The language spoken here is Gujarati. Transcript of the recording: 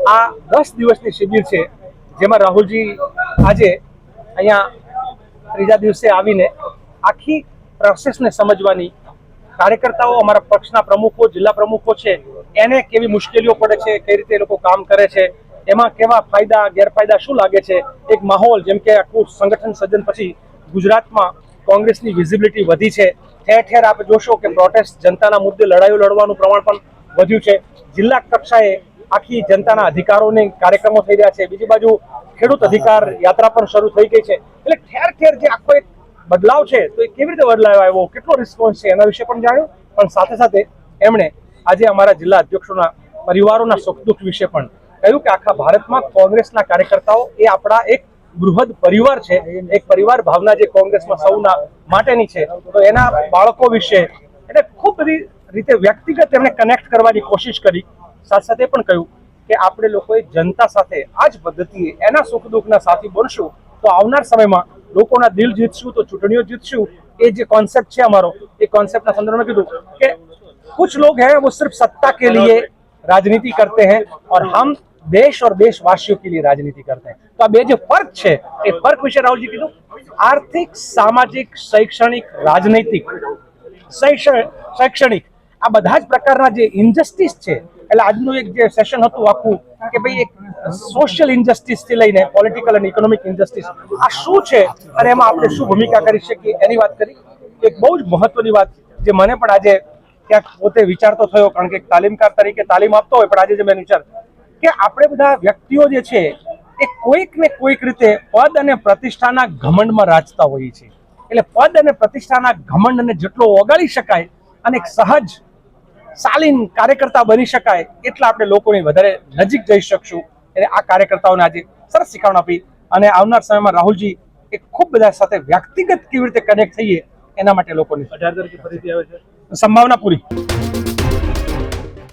આ 10 દિવસની શિબિર છે, જેમાં રાહુલજી આજે અહીંયા ત્રીજા દિવસે આવીને આખી પ્રોસેસને સમજવાની, કાર્યકર્તાઓ, અમારા પક્ષના પ્રમુખો, જિલ્લા પ્રમુખો છે, એને કેવી મુશ્કેલીઓ પડે છે, કઈ રીતે એ લોકો કામ કરે છે, એમાં કેવા ફાયદા ગેરફાયદા શું લાગે છે, એક માહોલ, જેમ કે આખું સંગઠન સર્જન પછી ગુજરાતમાં કોંગ્રેસની વિઝિબિલિટી વધી છે, ઠેર ઠેર આપ જોશો કે પ્રોટેસ્ટ, જનતાના મુદ્દે લડાઈઓ લડવાનું પ્રમાણ પણ વધ્યું છે, જિલ્લા કક્ષાએ આખી જનતાના અધિકારોને કાર્યક્રમો થઈ રહ્યા છે, બીજી બાજુ ખેડૂત અધિકાર યાત્રા પણ શરૂ થઈ ગઈ છે, એટલે ઠેર ઠેર જે આખો એક બદલાવ છે, તો એ કેવી રીતે બદલાવ આવ્યો, કેટલો રિસ્પોન્સ છે, એના વિશે પણ જાણ્યું, પણ સાથે સાથે એમણે આજે અમારા જિલ્લા અધ્યક્ષોના પરિવારોના સુખ દુઃખ વિશે પણ કહ્યું કે આખા ભારતમાં કોંગ્રેસના કાર્યકર્તાઓ એ આપણા એક બૃહદ પરિવાર છે, એક પરિવાર ભાવના જે કોંગ્રેસમાં સૌના માટેની છે, તો એના બાળકો વિશે એટલે ખૂબ બધી રીતે વ્યક્તિગત એમને કનેક્ટ કરવાની કોશિશ કરી, સાથે સાથે પણ કહ્યું કે આપણે લોકોએ જનતા સાથે આ જ પદ્ધતિએ એના સુખ દુઃખના સાથી બનશું તો આવનાર સમયમાં લોકોના દિલ જીતશું તો ચૂંટણીઓ જીતશું। એ જે કોન્सेप्ट છે અમારો, એ કોન્सेप्टના સંદર્ભમાં કીધું કે कुछ लोग हैं वो सिर्फ सत्ता के लिए राजनीति करते हैं और हम देश और देशवासियों के लिए राजनीति करते हैं। तो अब ये जो फर्क है, ये फर्क विषय राहुल जी कीधुं, आर्थिक, सामाजिक, शैक्षणिक, राजनैतिक, शैक्षणिक आ बधा ज प्रकारना जे इनजस्टिस है, એટલે આજનું એક જે સેશન હતું આખું કે ભાઈ એક સોશિયલ ઇનજસ્ટિસ થી લઈને પોલિટિકલ અને ઇકોનોમિક ઇનજસ્ટિસ આ શું છે અને એમાં આપણે શું ભૂમિકા કરી શકીએ એની વાત કરી। એક બહુ જ મહત્વની વાત જે મને પણ આજે ક્યાંક પોતે વિચારતો થયો, કારણ કે તાલીમકાર તરીકે તાલીમ આપતો હોય, પણ આજે જે મેં વિચાર કે આપણે બધા વ્યક્તિઓ જે છે એ કોઈક ને કોઈક રીતે પદ અને પ્રતિષ્ઠાના ઘમંડમાં રાચતા હોઈએ છીએ, એટલે પદ અને પ્રતિષ્ઠાના ઘમંડને જેટલો ઓગાળી શકાય અને એક સહજ શાલીન કાર્યકર્તા બની શકાય એટલા આપણે લોકોની વધારે નજીક જઈ શકશું। એટલે આ કાર્યકર્તાઓને આજે સરસ શીખવણ આપી અને આવનાર સમયમાં રાહુલજી એ ખૂબ બધા સાથે વ્યક્તિગત કેવી રીતે કનેક્ટ થઈએ એના માટે લોકોની 18 તારીખે ફરીથી આવે છે, સંભાવના પૂરી।